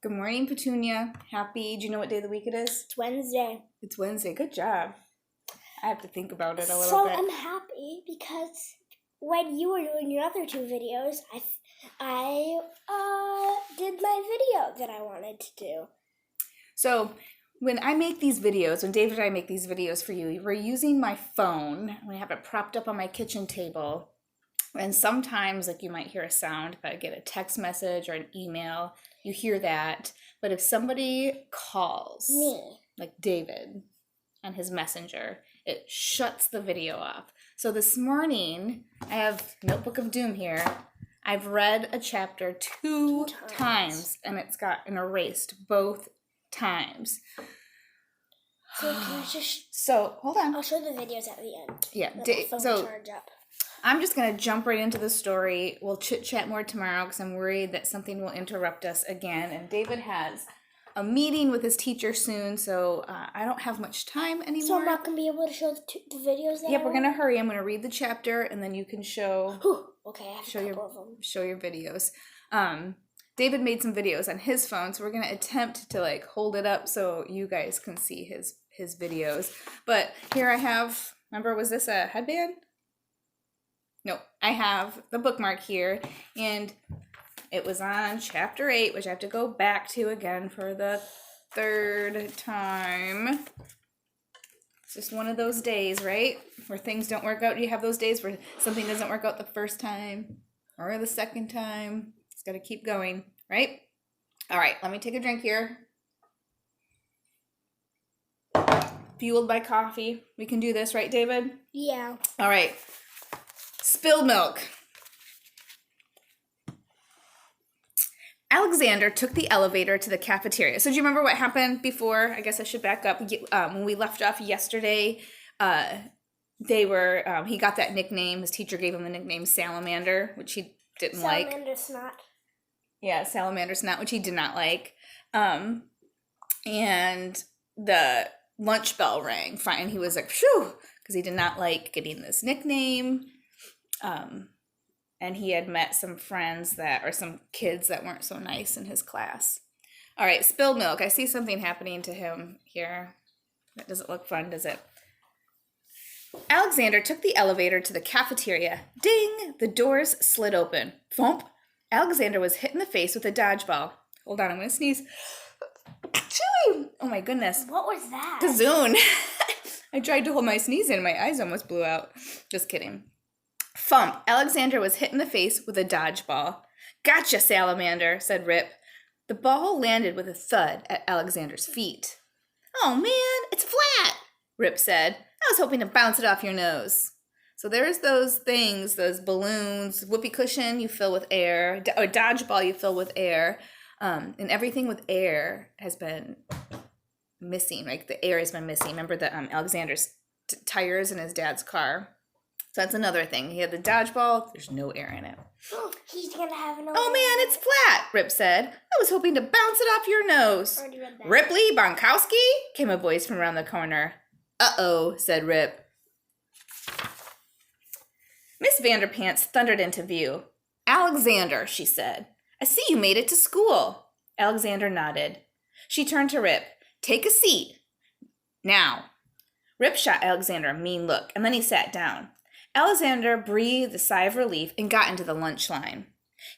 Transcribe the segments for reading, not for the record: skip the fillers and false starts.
Good morning, Petunia. Happy, do you know what day of the week it is? It's Wednesday. It's Wednesday. Good job. I have to think about it a little So bit. I'm happy because when you were doing your other two videos, I did my video that I wanted to do. So when I make these videos, when David and I make these videos for you, we're using my phone. We have it propped up on my kitchen table. And sometimes, like, you might hear a sound. If I get a text message or an email, you hear that. But if somebody calls, Me. like David on his messenger, it shuts the video off. So this morning, I have Notebook of Doom here. I've read a chapter two times, and it's gotten erased both times. So can I just... So, hold on. I'll show the videos at the end. Yeah, Let the phone so charge up. I'm just going to jump right into the story. We'll chit-chat more tomorrow because I'm worried that something will interrupt us again. And David has a meeting with his teacher soon, so I don't have much time anymore. So I'm not going to be able to show the videos that Yep, we're going to hurry. I'm going to read the chapter, and then you can show... Okay, I have show a couple of them. Show your videos. David made some videos on his phone, so we're going to attempt to, like, hold it up so you guys can see his videos. But here I have... Remember, was this a headband? No, I have the bookmark here, and it was on chapter 8, which I have to go back to again for the third time. It's just one of those days, right? Where things don't work out. You have those days where something doesn't work out the first time or the second time. It's got to keep going, right? All right, let me take a drink here. Fueled by coffee. We can do this, right, David? Yeah. All right. Spilled milk. Alexander took the elevator to the cafeteria. So do you remember what happened before? I guess I should back up. When we left off yesterday, he got that nickname. His teacher gave him the nickname Salamander, which he didn't like. Salamander Snot. Yeah, Salamander Snot, which he did not like. And the lunch bell rang. Fine, he was like, phew, because he did not like getting this nickname. And he had met some some kids that weren't so nice in his class. All right, spilled milk. I see something happening to him here. That doesn't look fun, does it? Alexander took the elevator to the cafeteria. Ding! The doors slid open. Thump! Alexander was hit in the face with a dodgeball. Hold on, I'm going to sneeze. Oh my goodness. What was that? Kazoon. I tried to hold my sneeze in. My eyes almost blew out. Just kidding. Thump! Alexander was hit in the face with a dodgeball. Gotcha, Salamander, said Rip. The ball landed with a thud at Alexander's feet. Oh man, it's flat, Rip said. I was hoping to bounce it off your nose. So there's those things, those balloons, whoopee cushion you fill with air, or dodgeball you fill with air, and everything with air has been missing. Like the air has been missing. Remember the Alexander's tires in his dad's car? So that's another thing. He had the dodgeball. There's no air in it. Oh, he's going to have no Oh, man, it's flat, Rip said. I was hoping to bounce it off your nose. Ripley Bonkowski? Came a voice from around the corner. Uh-oh, said Rip. Miss Vanderpants thundered into view. Alexander, she said. I see you made it to school. Alexander nodded. She turned to Rip. Take a seat. Now. Rip shot Alexander a mean look, and then he sat down. Alexander breathed a sigh of relief and got into the lunch line.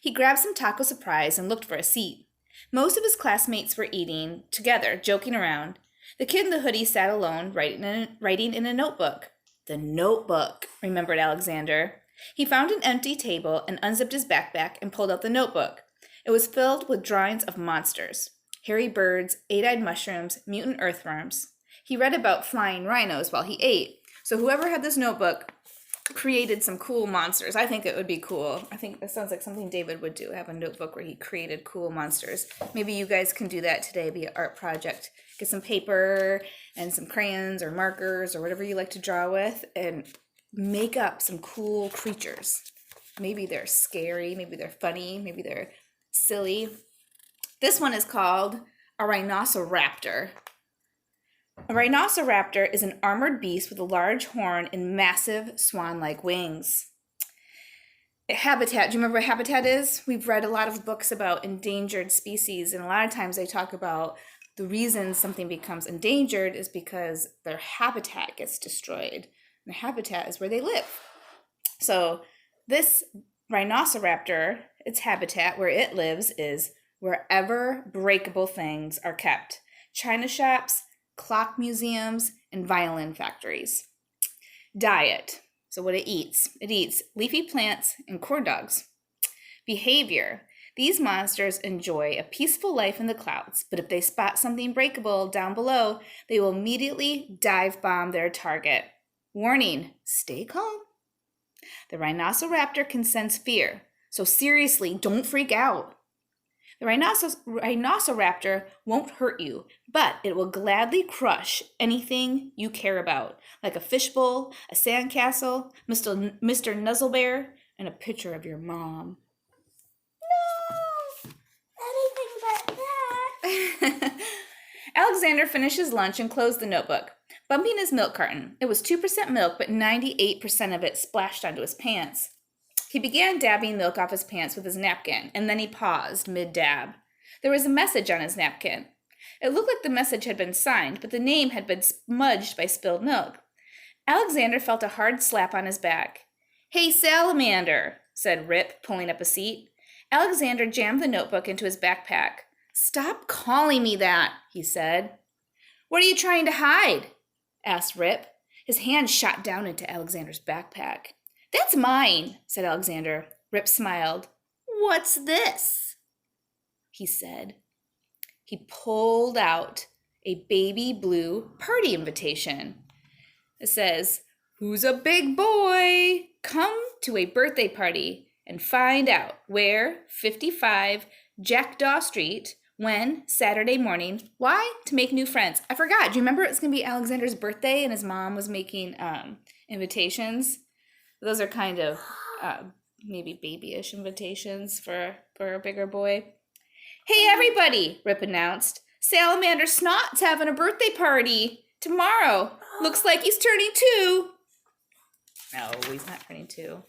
He grabbed some taco surprise and looked for a seat. Most of his classmates were eating together, joking around. The kid in the hoodie sat alone, writing in a notebook. The notebook, remembered Alexander. He found an empty table and unzipped his backpack and pulled out the notebook. It was filled with drawings of monsters. Hairy birds, eight-eyed mushrooms, mutant earthworms. He read about flying rhinos while he ate. So whoever had this notebook created some cool monsters. I think it would be cool. I think that sounds like something David would do, have a notebook where he created cool monsters. Maybe you guys can do that today, be an art project. Get some paper and some crayons or markers or whatever you like to draw with and make up some cool creatures. Maybe they're scary, maybe they're funny, maybe they're silly. This one is called a rhinoceraptor. A rhinoceraptor is an armored beast with a large horn and massive swan-like wings. Habitat. Do you remember what habitat is? We've read a lot of books about endangered species, and a lot of times they talk about the reason something becomes endangered is because their habitat gets destroyed. And the habitat is where they live. So this rhinoceraptor, its habitat, where it lives, is wherever breakable things are kept. China shops, clock museums, and violin factories. Diet. So what it eats leafy plants and corn dogs. Behavior. These monsters enjoy a peaceful life in the clouds, but if they spot something breakable down below, they will immediately dive bomb their target. Warning, stay calm. The rhinoceraptor can sense fear, so seriously, don't freak out. The rhinoceraptor won't hurt you, but it will gladly crush anything you care about, like a fishbowl, a sandcastle, Mr. Nuzzlebear, and a picture of your mom. No! Anything but that. Alexander finished his lunch and closed the notebook, bumping his milk carton. It was 2% milk, but 98% of it splashed onto his pants. He began dabbing milk off his pants with his napkin, and then he paused mid-dab. There was a message on his napkin. It looked like the message had been signed, but the name had been smudged by spilled milk. Alexander felt a hard slap on his back. "Hey, Salamander," said Rip, pulling up a seat. Alexander jammed the notebook into his backpack. "Stop calling me that," he said. "What are you trying to hide?" asked Rip. His hand shot down into Alexander's backpack. "That's mine," said Alexander. Rip smiled. "What's this?" he said. He pulled out a baby blue party invitation. It says, "Who's a big boy? Come to a birthday party and find out where 55 Jackdaw Street, when, Saturday morning. Why? To make new friends." I forgot. Do you remember it was going to be Alexander's birthday and his mom was making invitations? Those are kind of maybe babyish invitations for a bigger boy. "Hey, everybody," Rip announced. "Salamander Snot's having a birthday party tomorrow. Looks like he's turning 2. No, he's not turning 2.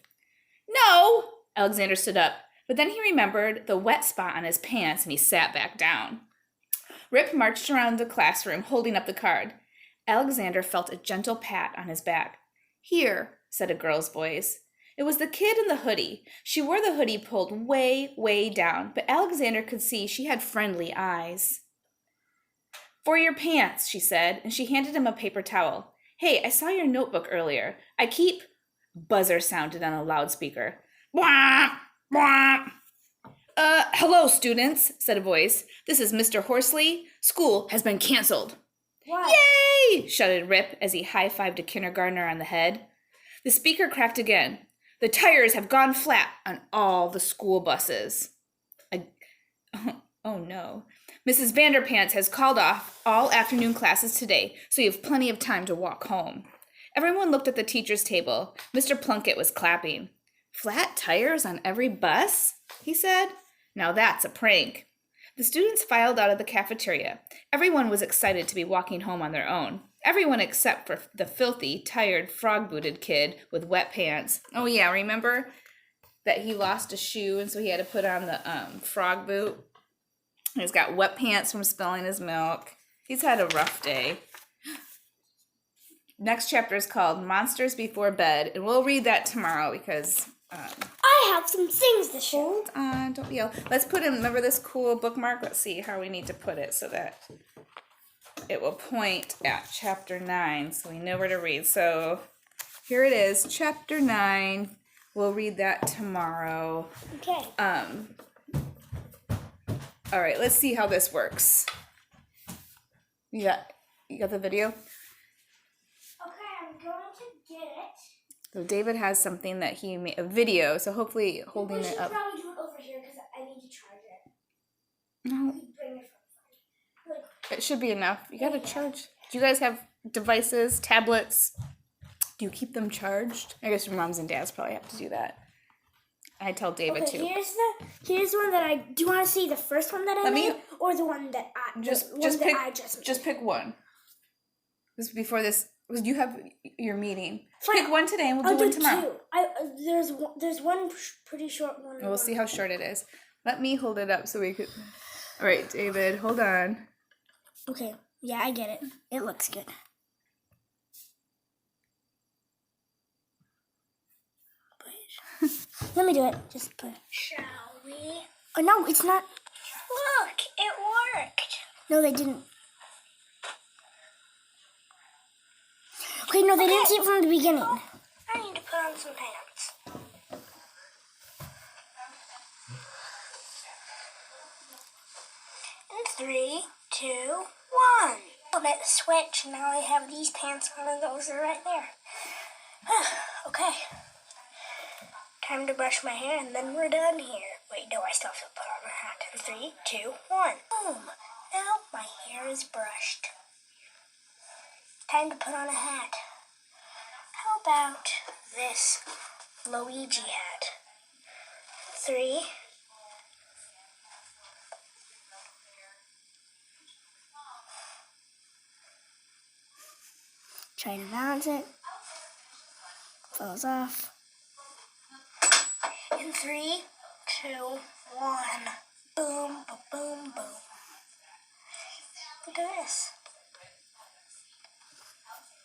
"No!" Alexander stood up, but then he remembered the wet spot on his pants and he sat back down. Rip marched around the classroom holding up the card. Alexander felt a gentle pat on his back. "Here," said a girl's voice. It was the kid in the hoodie. She wore the hoodie pulled way, way down, but Alexander could see she had friendly eyes. "For your pants," she said, and she handed him a paper towel. "Hey, I saw your notebook earlier. I keep—" Buzzer sounded on a loudspeaker. "Wah! Wah!" "Hello, students," said a voice. "This is Mr. Horsley. School has been canceled." What? "Yay!" shouted Rip as he high-fived a kindergartner on the head. The speaker cracked again. "The tires have gone flat on all the school buses." Oh no. "Mrs. Vanderpants has called off all afternoon classes today, so you have plenty of time to walk home." Everyone looked at the teacher's table. Mr. Plunkett was clapping. "Flat tires on every bus?" he said. "Now that's a prank." The students filed out of the cafeteria. Everyone was excited to be walking home on their own. Everyone except for the filthy, tired, frog-booted kid with wet pants. Oh yeah, remember that he lost a shoe and so he had to put on the frog boot? He's got wet pants from spilling his milk. He's had a rough day. Next chapter is called Monsters Before Bed, and we'll read that tomorrow because... I have some things to show. Hold on, don't yell. Let's put in, remember this cool bookmark? Let's see how we need to put it so that it will point at chapter 9 so we know where to read. So here it is, chapter 9. We'll read that tomorrow. Okay. All right, let's see how this works. You got the video? Okay, I'm going to get it. So David has something that he made, a video, so hopefully holding We it should up. probably do it over here because I need to charge it. No, Bring it from the front. it should be enough. You gotta charge. Do you guys have devices, tablets? Do you keep them charged? I guess your moms and dads probably have to do that. I tell David Okay, too. here's one that I do. You want to see the first one that I Let me- made, or the one that I Just just pick made? just pick one. This is before this You have your meeting. Fine. Pick one today and we'll I'll do one do tomorrow. two. There's one pretty short one. And we'll see how short it is. Let me hold it up so we could. All right, David, hold on. Okay. Yeah, I get it. It looks good. Let me do it. Just put it. Shall we? Oh, no, it's not. Look, it worked. No, they didn't. Okay, no, they didn't see it from the beginning. I need to put on some pants. And 3, 2, 1. Flip the switch, and now I have these pants on, and those are right there. Okay. Time to brush my hair, and then we're done here. Wait, no, I still have to put on a hat. And 3, 2, 1. Boom. Now my hair is brushed. Time to put on a hat. How about this Luigi hat? 3. Try to balance it. Falls off. In 3, 2, 1. Boom, ba boom, boom. Look at this.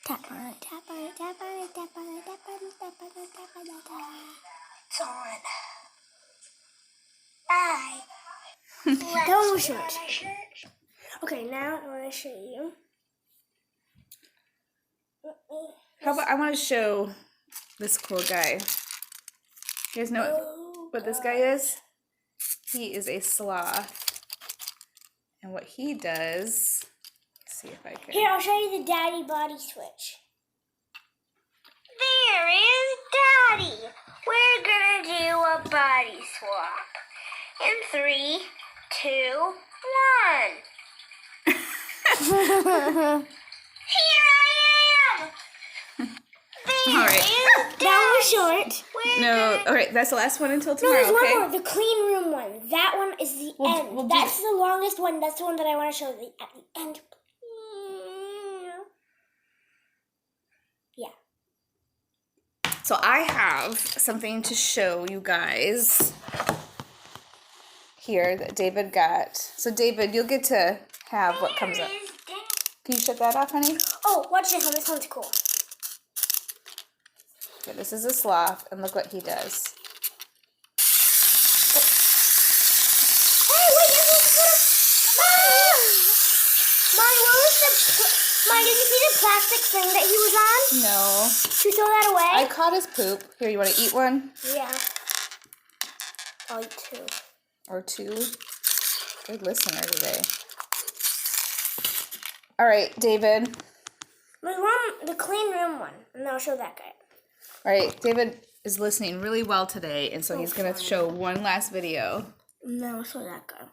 Tap on it, tap on it, tap on it, tap on it, tap on it, tap on it, tap on it, tap on it. It's on. Bye. That one was Put on short. my shirt. Okay, now I want to show you. How about I want to show this cool guy. You guys know what this guy is? He is a sloth. And what he does, let's see if I can. Here, I'll show you the daddy body switch. There is Daddy. We're gonna do a body swap. In 3, 2, 1. Here I am. There All right. is That was short. We're No, gonna- all right, that's the last one until No, tomorrow, there's okay? one more. The clean room one. That one is the end. we'll do- That's the longest one. That's the one that I want to show at the end. Yeah. So I have something to show you guys here that David got. So David, you'll get to have what comes up. There is Daddy. Can you shut that off, honey? Oh, watch this one. This one's cool. Okay, this is a sloth, and look what he does. Hey, wait, Mommy, what was the... Mommy, did you see the plastic thing that he was on? No. Should we throw that away? I caught his poop. Here, you want to eat one? Yeah. I'll eat two. Or two? Good listener today. All right, David. There's one, the clean room one, and I'll show that guy. All right, David is listening really well today, and so he's going to show one last video. No, I'll show that guy.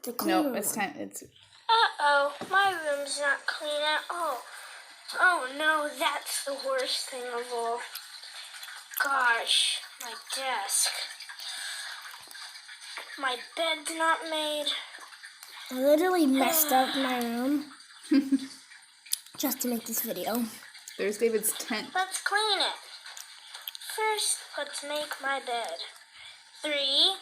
The clean No, room it's one. time. It's Uh-oh, my room's not clean at all. Oh no, that's the worst thing of all. Gosh, my desk. My bed's not made. I literally messed up my room just to make this video. there's David's tent. Let's clean it. First, let's make my bed. 3,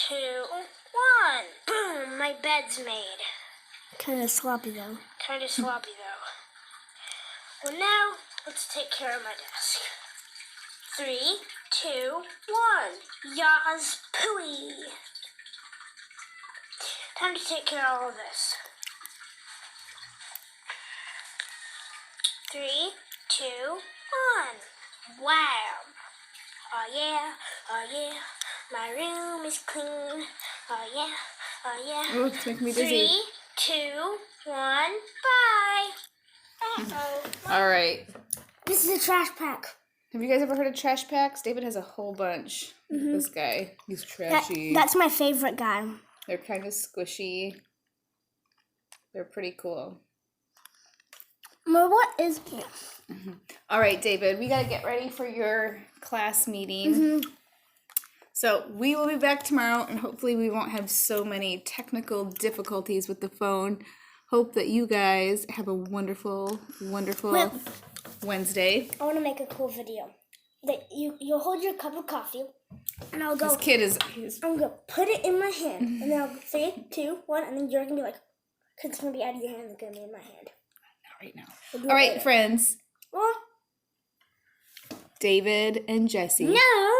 2, 1. Boom, my bed's made. Kind of sloppy though. Kind of sloppy though. Well, now let's take care of my desk. 3, 2, 1. Yas pooey. Time to take care of all of this. 3, 2, 1. Wow. Oh yeah, oh yeah. My room is clean. Oh yeah, oh yeah. Oh, it's making me dizzy. 3, 2, 1. Bye. Uh-oh. All right. This is a trash pack. Have you guys ever heard of trash packs? David has a whole bunch. This guy, he's trashy. That's my favorite guy. They're kind of squishy. They're pretty cool. Well, what is here? All right, David, we got to get ready for your class meeting. So we will be back tomorrow, and hopefully we won't have so many technical difficulties with the phone. hope that you guys have a wonderful, wonderful Wait. Wednesday. I want to make a cool video. That you'll hold your cup of coffee, and I'll go. This kid is I'm gonna put it in my hand, and then I'll say 2, 1, and then you're gonna be like, cause it's gonna be out of your hand, it's gonna be in my hand. not right now. We'll do All it right, later. friends. Well, David and Jesse. no,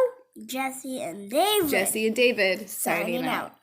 Jesse and David. Jesse and David signing Signing out. out.